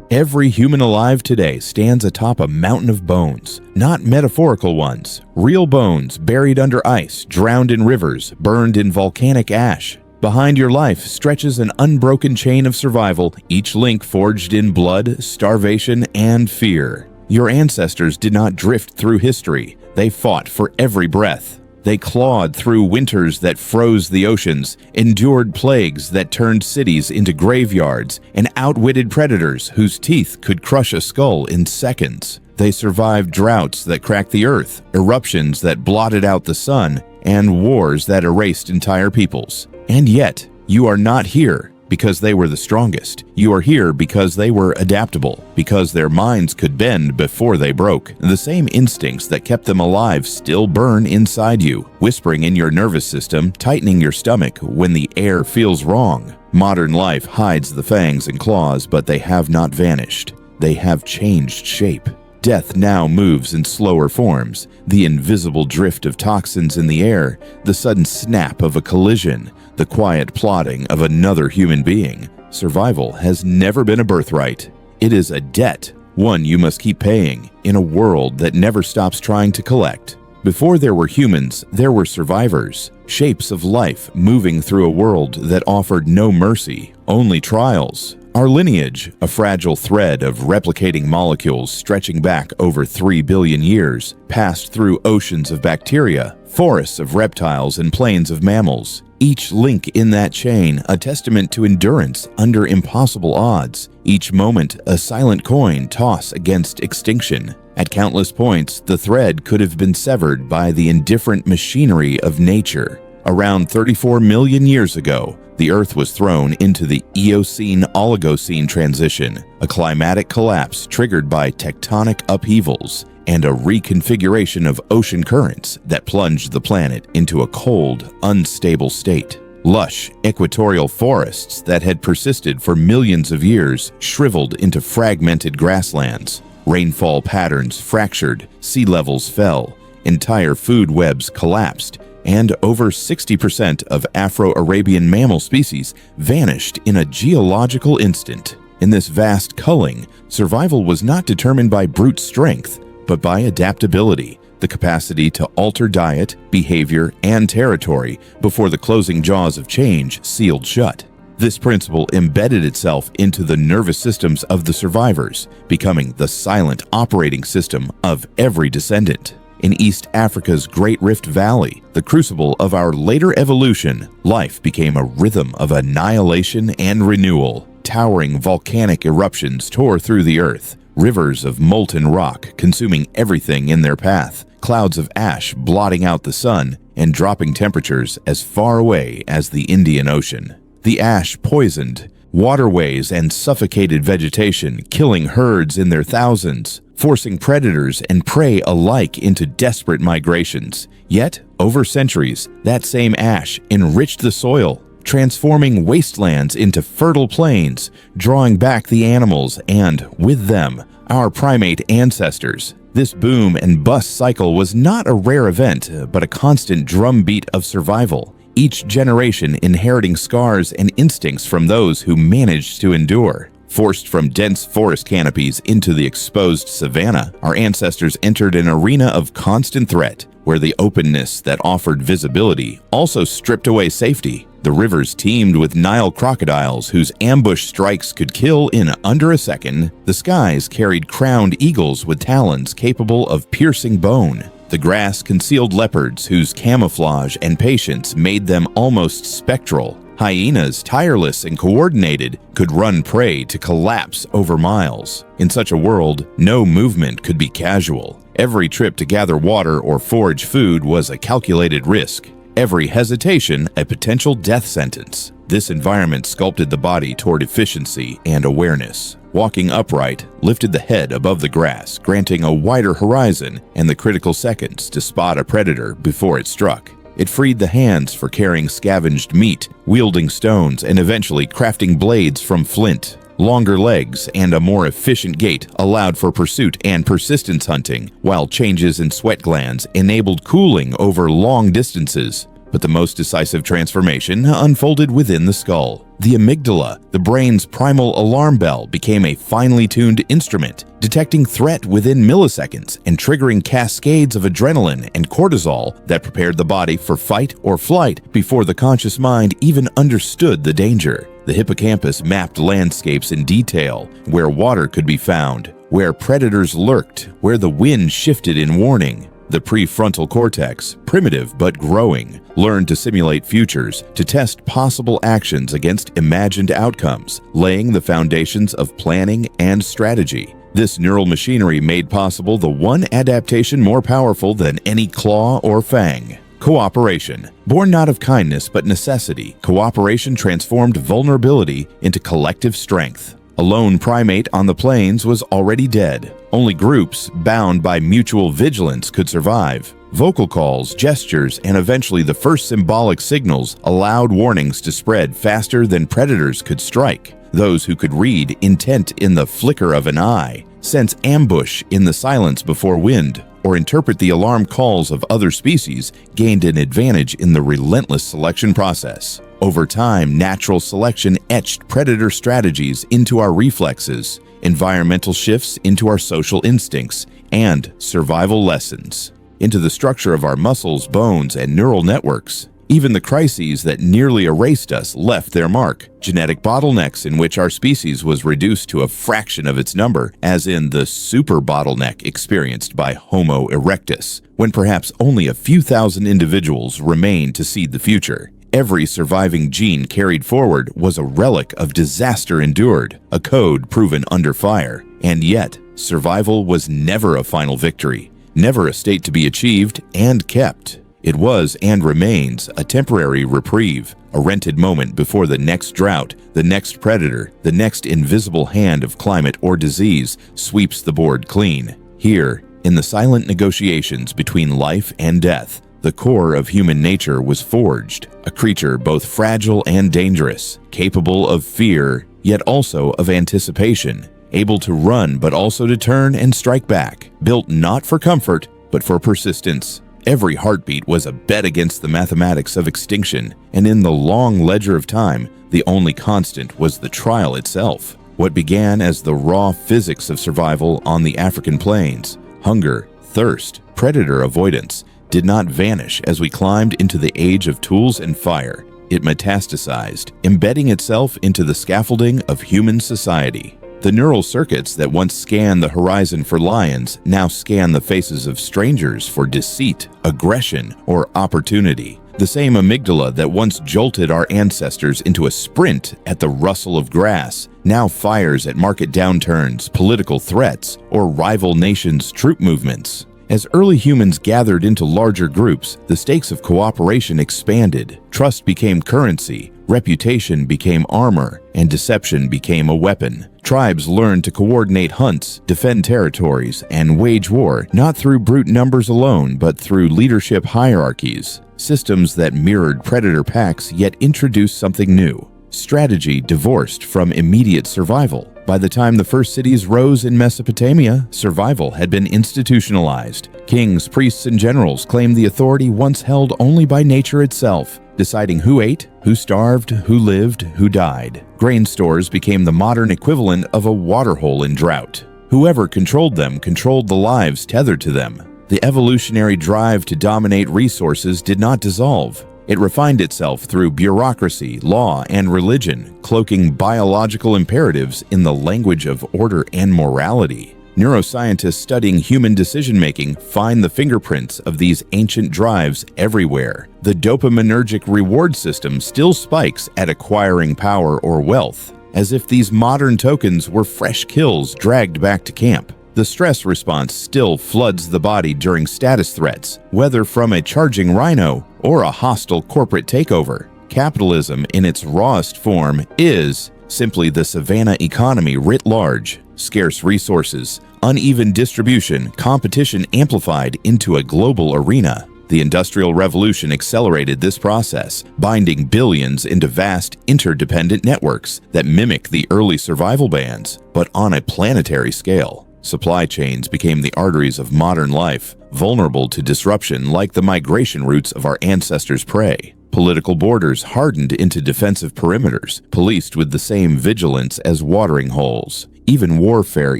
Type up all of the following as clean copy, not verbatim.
Every human alive today stands atop a mountain of bones, not metaphorical ones, real bones buried under ice, drowned in rivers, burned in volcanic ash. Behind your life stretches an unbroken chain of survival, each link forged in blood, starvation, and fear. Your ancestors did not drift through history. They fought for every breath. They clawed through winters that froze the oceans, endured plagues that turned cities into graveyards, and outwitted predators whose teeth could crush a skull in seconds. They survived droughts that cracked the earth, eruptions that blotted out the sun, and wars that erased entire peoples. And yet, you are not here because they were the strongest. You are here because they were adaptable, because their minds could bend before they broke. The same instincts that kept them alive still burn inside you, whispering in your nervous system, tightening your stomach when the air feels wrong. Modern life hides the fangs and claws, but they have not vanished. They have changed shape. Death now moves in slower forms. The invisible drift of toxins in the air, the sudden snap of a collision, the quiet plodding of another human being. Survival has never been a birthright. It is a debt, one you must keep paying, in a world that never stops trying to collect. Before there were humans, there were survivors, shapes of life moving through a world that offered no mercy, only trials. Our lineage, a fragile thread of replicating molecules stretching back over 3 billion years, passed through oceans of bacteria, forests of reptiles, and plains of mammals. Each link in that chain, a testament to endurance under impossible odds. Each moment, a silent coin toss against extinction. At countless points, the thread could have been severed by the indifferent machinery of nature. Around 34 million years ago, the Earth was thrown into the Eocene-Oligocene transition, a climatic collapse triggered by tectonic upheavals and a reconfiguration of ocean currents that plunged the planet into a cold, unstable state. Lush, equatorial forests that had persisted for millions of years shriveled into fragmented grasslands. Rainfall patterns fractured, sea levels fell, entire food webs collapsed, and over 60% of Afro-Arabian mammal species vanished in a geological instant. In this vast culling, survival was not determined by brute strength, but by adaptability, the capacity to alter diet, behavior, and territory before the closing jaws of change sealed shut. This principle embedded itself into the nervous systems of the survivors, becoming the silent operating system of every descendant. In East Africa's Great Rift Valley, the crucible of our later evolution, life became a rhythm of annihilation and renewal. Towering volcanic eruptions tore through the earth, rivers of molten rock consuming everything in their path, clouds of ash blotting out the sun, and dropping temperatures as far away as the Indian Ocean. The ash poisoned waterways and suffocated vegetation, killing herds in their thousands, forcing predators and prey alike into desperate migrations. Yet, over centuries, that same ash enriched the soil, transforming wastelands into fertile plains, drawing back the animals and, with them, our primate ancestors. This boom and bust cycle was not a rare event, but a constant drumbeat of survival, each generation inheriting scars and instincts from those who managed to endure. Forced from dense forest canopies into the exposed savanna, our ancestors entered an arena of constant threat, where the openness that offered visibility also stripped away safety. The rivers teemed with Nile crocodiles whose ambush strikes could kill in under a second. The skies carried crowned eagles with talons capable of piercing bone. The grass concealed leopards whose camouflage and patience made them almost spectral. Hyenas, tireless and coordinated, could run prey to collapse over miles. In such a world, no movement could be casual. Every trip to gather water or forage food was a calculated risk. Every hesitation, a potential death sentence. This environment sculpted the body toward efficiency and awareness. Walking upright lifted the head above the grass, granting a wider horizon and the critical seconds to spot a predator before it struck. It freed the hands for carrying scavenged meat, wielding stones, and eventually crafting blades from flint. Longer legs and a more efficient gait allowed for pursuit and persistence hunting, while changes in sweat glands enabled cooling over long distances. But the most decisive transformation unfolded within the skull. The amygdala, the brain's primal alarm bell, became a finely tuned instrument, detecting threat within milliseconds and triggering cascades of adrenaline and cortisol that prepared the body for fight or flight before the conscious mind even understood the danger. The hippocampus mapped landscapes in detail, where water could be found, where predators lurked, where the wind shifted in warning. The prefrontal cortex, primitive but growing, learned to simulate futures, to test possible actions against imagined outcomes, laying the foundations of planning and strategy. This neural machinery made possible the one adaptation more powerful than any claw or fang: cooperation. Born not of kindness but necessity, cooperation transformed vulnerability into collective strength. A lone primate on the plains was already dead. Only groups, bound by mutual vigilance, could survive. Vocal calls, gestures, and eventually the first symbolic signals allowed warnings to spread faster than predators could strike. Those who could read intent in the flicker of an eye, sense ambush in the silence before wind, or interpret the alarm calls of other species gained an advantage in the relentless selection process. Over time, natural selection etched predator strategies into our reflexes, environmental shifts into our social instincts, and survival lessons into the structure of our muscles, bones, and neural networks. Even the crises that nearly erased us left their mark. Genetic bottlenecks in which our species was reduced to a fraction of its number, as in the super bottleneck experienced by Homo erectus, when perhaps only a few thousand individuals remained to seed the future. Every surviving gene carried forward was a relic of disaster endured, a code proven under fire. And yet, survival was never a final victory, never a state to be achieved and kept. It was and remains a temporary reprieve, a rented moment before the next drought, the next predator, the next invisible hand of climate or disease sweeps the board clean. Here, in the silent negotiations between life and death, the core of human nature was forged, a creature both fragile and dangerous, capable of fear, yet also of anticipation, able to run but also to turn and strike back, built not for comfort, but for persistence. Every heartbeat was a bet against the mathematics of extinction, and in the long ledger of time, the only constant was the trial itself. What began as the raw physics of survival on the African plains, hunger, thirst, predator avoidance, did not vanish as we climbed into the age of tools and fire. It metastasized, embedding itself into the scaffolding of human society. The neural circuits that once scanned the horizon for lions now scan the faces of strangers for deceit, aggression, or opportunity. The same amygdala that once jolted our ancestors into a sprint at the rustle of grass now fires at market downturns, political threats, or rival nations' troop movements. As early humans gathered into larger groups, the stakes of cooperation expanded. Trust became currency, reputation became armor, and deception became a weapon. Tribes learned to coordinate hunts, defend territories, and wage war not through brute numbers alone, but through leadership hierarchies. Systems that mirrored predator packs yet introduced something new. Strategy divorced from immediate survival. By the time the first cities rose in Mesopotamia, survival had been institutionalized. Kings, priests, and generals claimed the authority once held only by nature itself, deciding who ate, who starved, who lived, who died. Grain stores became the modern equivalent of a waterhole in drought. Whoever controlled them controlled the lives tethered to them. The evolutionary drive to dominate resources did not dissolve. It refined itself through bureaucracy, law, and religion, cloaking biological imperatives in the language of order and morality. Neuroscientists studying human decision-making find the fingerprints of these ancient drives everywhere. The dopaminergic reward system still spikes at acquiring power or wealth, as if these modern tokens were fresh kills dragged back to camp. The stress response still floods the body during status threats, whether from a charging rhino or a hostile corporate takeover. Capitalism in its rawest form is simply the savanna economy writ large. Scarce resources, uneven distribution, competition amplified into a global arena. The Industrial Revolution accelerated this process, binding billions into vast, interdependent networks that mimic the early survival bands, but on a planetary scale. Supply chains became the arteries of modern life, vulnerable to disruption like the migration routes of our ancestors' prey. Political borders hardened into defensive perimeters, policed with the same vigilance as watering holes. Even warfare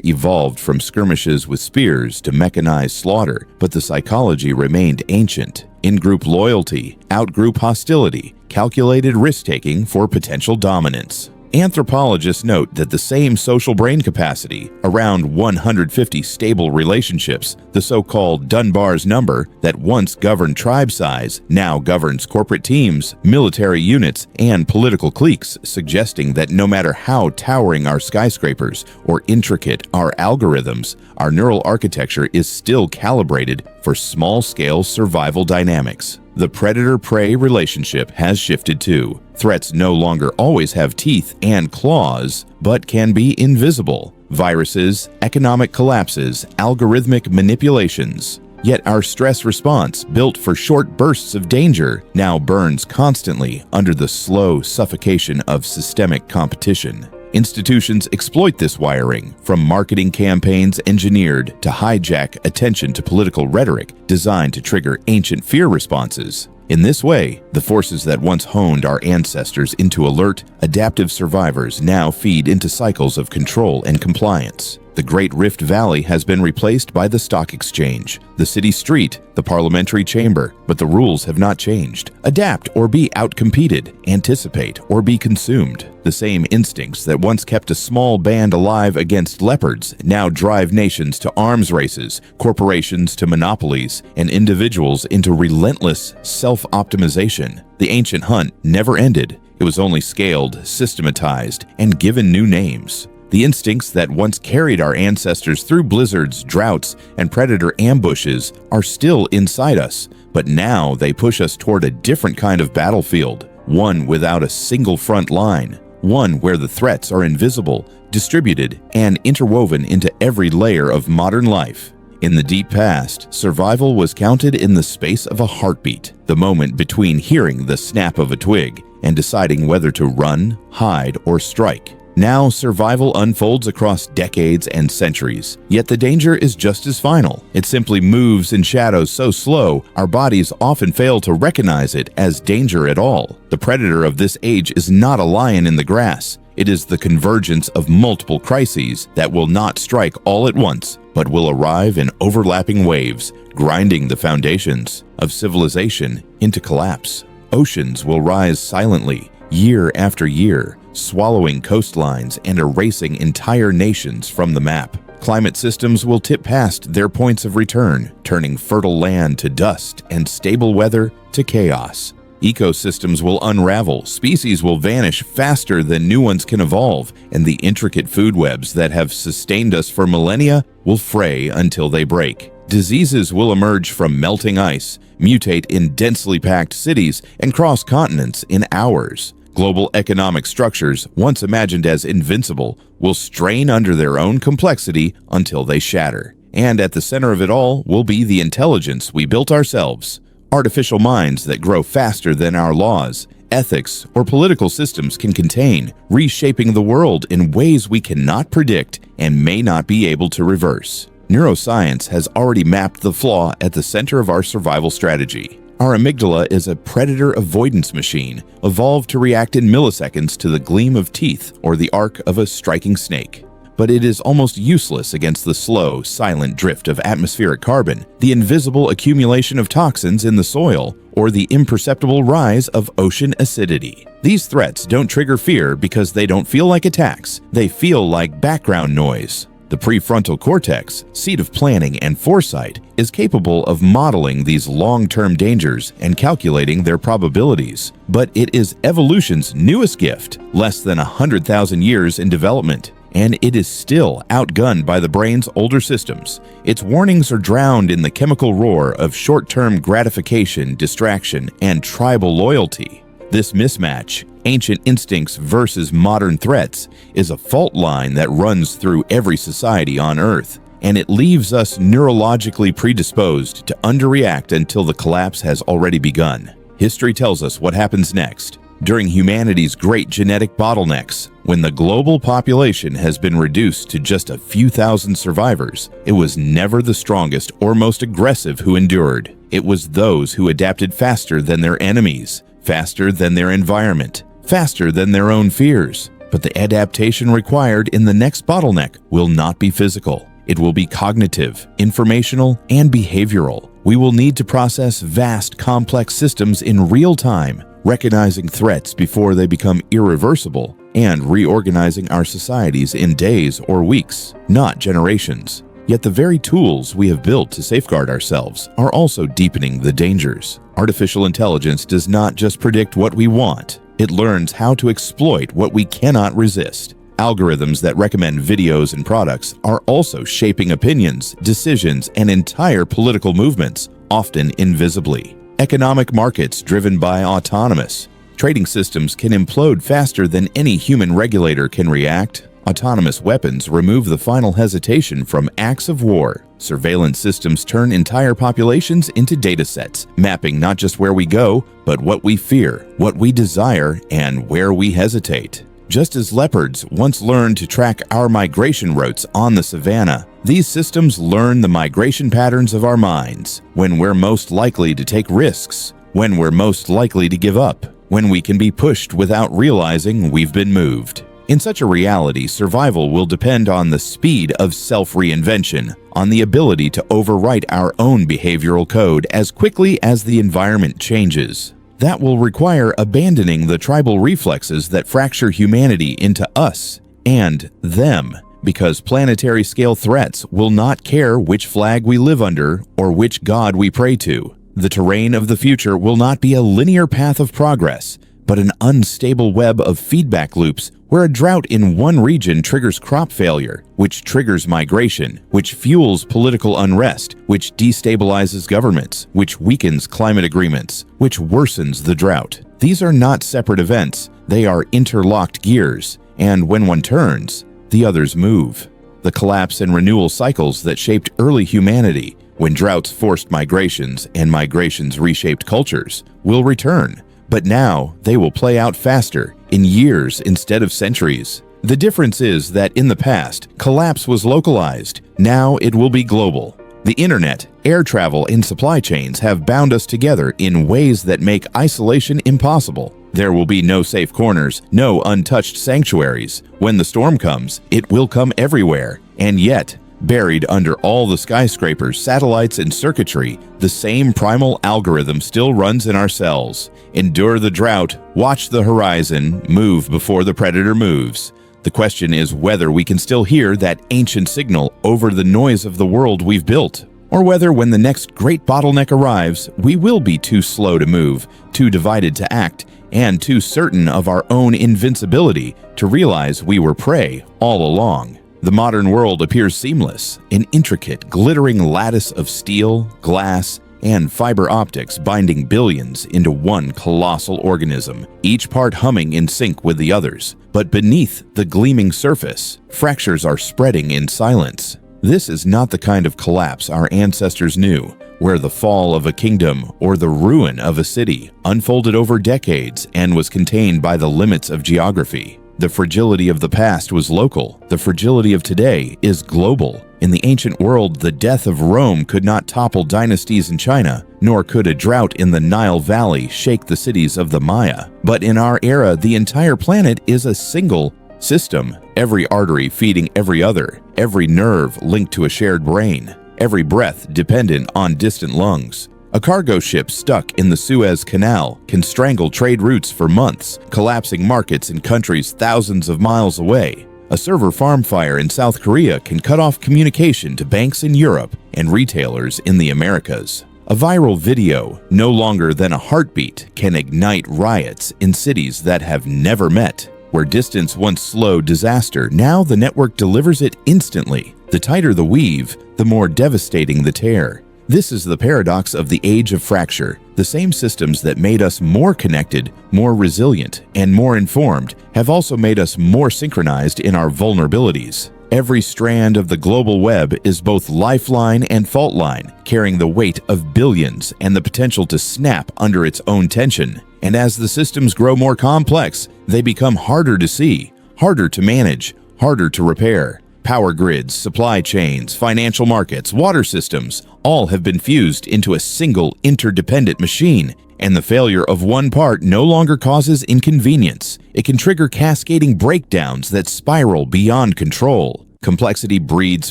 evolved from skirmishes with spears to mechanized slaughter, but the psychology remained ancient. In-group loyalty, out-group hostility, calculated risk-taking for potential dominance. Anthropologists note that the same social brain capacity, around 150 stable relationships, the so-called Dunbar's number that once governed tribe size, now governs corporate teams, military units, and political cliques, suggesting that no matter how towering our skyscrapers or intricate our algorithms, our neural architecture is still calibrated for small-scale survival dynamics. The predator-prey relationship has shifted too. Threats no longer always have teeth and claws, but can be invisible. Viruses, economic collapses, algorithmic manipulations. Yet our stress response, built for short bursts of danger, now burns constantly under the slow suffocation of systemic competition. Institutions exploit this wiring, from marketing campaigns engineered to hijack attention to political rhetoric designed to trigger ancient fear responses. In this way, the forces that once honed our ancestors into alert, adaptive survivors now feed into cycles of control and compliance. The Great Rift Valley has been replaced by the stock exchange, the city street, the parliamentary chamber, but the rules have not changed. Adapt or be outcompeted, anticipate or be consumed. The same instincts that once kept a small band alive against leopards now drive nations to arms races, corporations to monopolies, and individuals into relentless self-optimization. The ancient hunt never ended. It was only scaled, systematized, and given new names. The instincts that once carried our ancestors through blizzards, droughts, and predator ambushes are still inside us, but now they push us toward a different kind of battlefield, one without a single front line, one where the threats are invisible, distributed, and interwoven into every layer of modern life. In the deep past, survival was counted in the space of a heartbeat, the moment between hearing the snap of a twig and deciding whether to run, hide, or strike. Now, survival unfolds across decades and centuries, yet the danger is just as final. It simply moves in shadows so slow, our bodies often fail to recognize it as danger at all. The predator of this age is not a lion in the grass. It is the convergence of multiple crises that will not strike all at once, but will arrive in overlapping waves, grinding the foundations of civilization into collapse. Oceans will rise silently, year after year, swallowing coastlines and erasing entire nations from the map. Climate systems will tip past their points of return, turning fertile land to dust and stable weather to chaos. Ecosystems will unravel, species will vanish faster than new ones can evolve, and the intricate food webs that have sustained us for millennia will fray until they break. Diseases will emerge from melting ice, mutate in densely packed cities, and cross continents in hours. Global economic structures, once imagined as invincible, will strain under their own complexity until they shatter. And at the center of it all will be the intelligence we built ourselves. Artificial minds that grow faster than our laws, ethics, or political systems can contain, reshaping the world in ways we cannot predict and may not be able to reverse. Neuroscience has already mapped the flaw at the center of our survival strategy. Our amygdala is a predator avoidance machine, evolved to react in milliseconds to the gleam of teeth or the arc of a striking snake. But it is almost useless against the slow, silent drift of atmospheric carbon, the invisible accumulation of toxins in the soil, or the imperceptible rise of ocean acidity. These threats don't trigger fear because they don't feel like attacks. They feel like background noise. The prefrontal cortex, seat of planning and foresight, is capable of modeling these long-term dangers and calculating their probabilities. But it is evolution's newest gift, less than 100,000 years in development, and it is still outgunned by the brain's older systems. Its warnings are drowned in the chemical roar of short-term gratification, distraction, and tribal loyalty. This mismatch, ancient instincts versus modern threats, is a fault line that runs through every society on Earth, and it leaves us neurologically predisposed to underreact until the collapse has already begun. History tells us what happens next. During humanity's great genetic bottlenecks, when the global population has been reduced to just a few thousand survivors, it was never the strongest or most aggressive who endured. It was those who adapted faster than their enemies, faster than their environment, faster than their own fears. But the adaptation required in the next bottleneck will not be physical. It will be cognitive, informational, and behavioral. We will need to process vast, complex systems in real time, recognizing threats before they become irreversible, and reorganizing our societies in days or weeks, not generations. Yet the very tools we have built to safeguard ourselves are also deepening the dangers. Artificial intelligence does not just predict what we want, it learns how to exploit what we cannot resist. Algorithms that recommend videos and products are also shaping opinions, decisions, and entire political movements, often invisibly. Economic markets driven by autonomous trading systems can implode faster than any human regulator can react. Autonomous weapons remove the final hesitation from acts of war. Surveillance systems turn entire populations into datasets, mapping not just where we go, but what we fear, what we desire, and where we hesitate. Just as leopards once learned to track our migration routes on the savanna, these systems learn the migration patterns of our minds, when we're most likely to take risks, when we're most likely to give up, when we can be pushed without realizing we've been moved. In such a reality, survival will depend on the speed of self-reinvention, on the ability to overwrite our own behavioral code as quickly as the environment changes. That will require abandoning the tribal reflexes that fracture humanity into us and them, because planetary-scale threats will not care which flag we live under or which god we pray to. The terrain of the future will not be a linear path of progress, but an unstable web of feedback loops where a drought in one region triggers crop failure, which triggers migration, which fuels political unrest, which destabilizes governments, which weakens climate agreements, which worsens the drought. These are not separate events, they are interlocked gears, and when one turns, the others move. The collapse and renewal cycles that shaped early humanity, when droughts forced migrations and migrations reshaped cultures, will return. But now, they will play out faster, in years instead of centuries. The difference is that in the past, collapse was localized. Now it will be global. The internet, air travel, and supply chains have bound us together in ways that make isolation impossible. There will be no safe corners, no untouched sanctuaries. When the storm comes, it will come everywhere. And yet, buried under all the skyscrapers, satellites, and circuitry, the same primal algorithm still runs in our cells. Endure the drought, watch the horizon, move before the predator moves. The question is whether we can still hear that ancient signal over the noise of the world we've built, or whether when the next great bottleneck arrives, we will be too slow to move, too divided to act, and too certain of our own invincibility to realize we were prey all along. The modern world appears seamless, an intricate, glittering lattice of steel, glass, and fiber optics binding billions into one colossal organism, each part humming in sync with the others. But beneath the gleaming surface, fractures are spreading in silence. This is not the kind of collapse our ancestors knew, where the fall of a kingdom or the ruin of a city unfolded over decades and was contained by the limits of geography. The fragility of the past was local. The fragility of today is global. In the ancient world, the death of Rome could not topple dynasties in China, nor could a drought in the Nile Valley shake the cities of the Maya. But in our era, the entire planet is a single system, every artery feeding every other, every nerve linked to a shared brain, every breath dependent on distant lungs. A cargo ship stuck in the Suez Canal can strangle trade routes for months, collapsing markets in countries thousands of miles away. A server farm fire in South Korea can cut off communication to banks in Europe and retailers in the Americas. A viral video, no longer than a heartbeat, can ignite riots in cities that have never met. Where distance once slowed disaster, now the network delivers it instantly. The tighter the weave, the more devastating the tear. This is the paradox of the age of fracture. The same systems that made us more connected, more resilient, and more informed have also made us more synchronized in our vulnerabilities. Every strand of the global web is both lifeline and fault line, carrying the weight of billions and the potential to snap under its own tension. And as the systems grow more complex, they become harder to see, harder to manage, harder to repair. Power grids, supply chains, financial markets, water systems, all have been fused into a single interdependent machine, and the failure of one part no longer causes inconvenience. It can trigger cascading breakdowns that spiral beyond control. Complexity breeds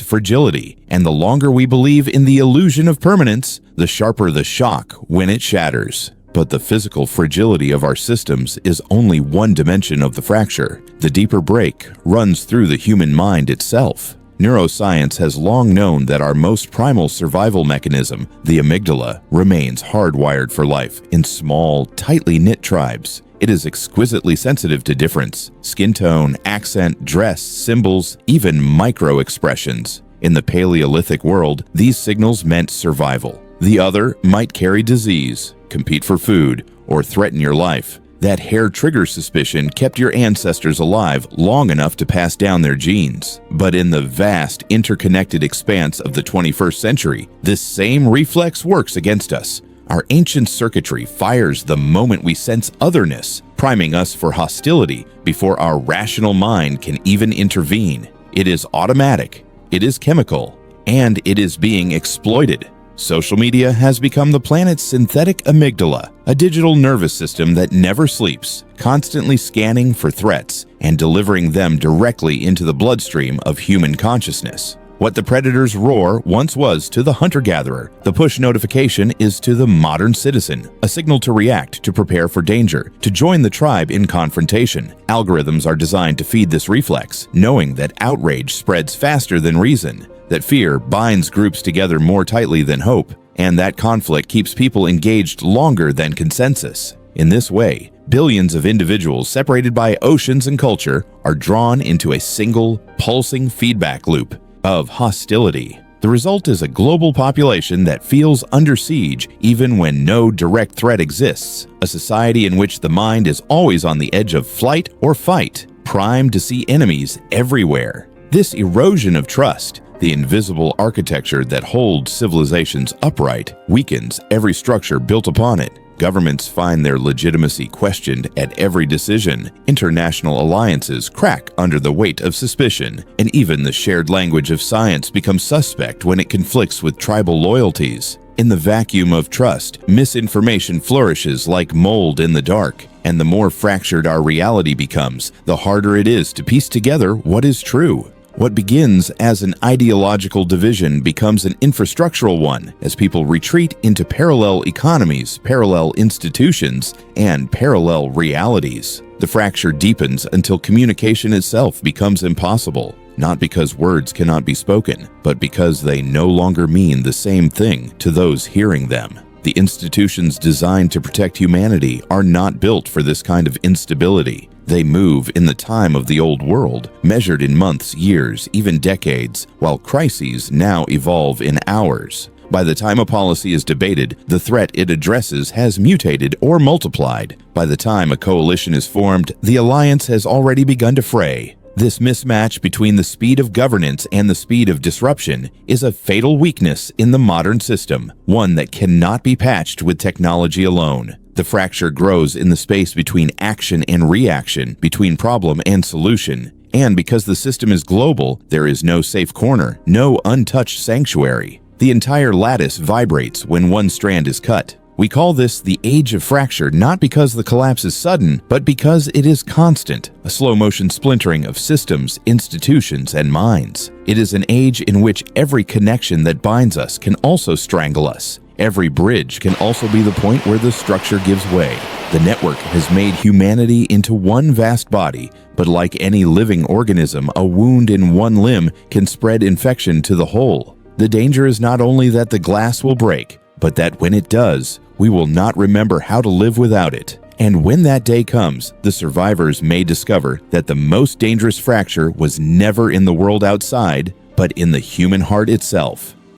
fragility, and the longer we believe in the illusion of permanence, the sharper the shock when it shatters. But the physical fragility of our systems is only one dimension of the fracture. The deeper break runs through the human mind itself. Neuroscience has long known that our most primal survival mechanism, the amygdala, remains hardwired for life in small, tightly knit tribes. It is exquisitely sensitive to difference: skin tone, accent, dress, symbols, even micro-expressions. In the Paleolithic world, these signals meant survival. The other might carry disease, compete for food, or threaten your life. That hair-trigger suspicion kept your ancestors alive long enough to pass down their genes. But in the vast, interconnected expanse of the 21st century, this same reflex works against us. Our ancient circuitry fires the moment we sense otherness, priming us for hostility before our rational mind can even intervene. It is automatic, it is chemical, and it is being exploited. Social media has become the planet's synthetic amygdala, a digital nervous system that never sleeps, constantly scanning for threats and delivering them directly into the bloodstream of human consciousness. What the predator's roar once was to the hunter-gatherer, the push notification is to the modern citizen, a signal to react, to prepare for danger, to join the tribe in confrontation. Algorithms are designed to feed this reflex, knowing that outrage spreads faster than reason, that fear binds groups together more tightly than hope, and that conflict keeps people engaged longer than consensus. In this way, billions of individuals separated by oceans and culture are drawn into a single, pulsing feedback loop of hostility. The result is a global population that feels under siege even when no direct threat exists, a society in which the mind is always on the edge of flight or fight, primed to see enemies everywhere. This erosion of trust, the invisible architecture that holds civilizations upright, weakens every structure built upon it. Governments find their legitimacy questioned at every decision. International alliances crack under the weight of suspicion, and even the shared language of science becomes suspect when it conflicts with tribal loyalties. In the vacuum of trust, misinformation flourishes like mold in the dark, and the more fractured our reality becomes, the harder it is to piece together what is true. What begins as an ideological division becomes an infrastructural one as people retreat into parallel economies, parallel institutions, and parallel realities. The fracture deepens until communication itself becomes impossible, not because words cannot be spoken, but because they no longer mean the same thing to those hearing them. The institutions designed to protect humanity are not built for this kind of instability. They move in the time of the old world, measured in months, years, even decades, while crises now evolve in hours. By the time a policy is debated, the threat it addresses has mutated or multiplied. By the time a coalition is formed, the alliance has already begun to fray. This mismatch between the speed of governance and the speed of disruption is a fatal weakness in the modern system, one that cannot be patched with technology alone. The fracture grows in the space between action and reaction, between problem and solution. And because the system is global, there is no safe corner, no untouched sanctuary. The entire lattice vibrates when one strand is cut. We call this the age of fracture not because the collapse is sudden, but because it is constant, a slow-motion splintering of systems, institutions, and minds. It is an age in which every connection that binds us can also strangle us. Every bridge can also be the point where the structure gives way. The network has made humanity into one vast body, but like any living organism, a wound in one limb can spread infection to the whole. The danger is not only that the glass will break, but that when it does, we will not remember how to live without it. And when that day comes, the survivors may discover that the most dangerous fracture was never in the world outside, but in the human heart itself.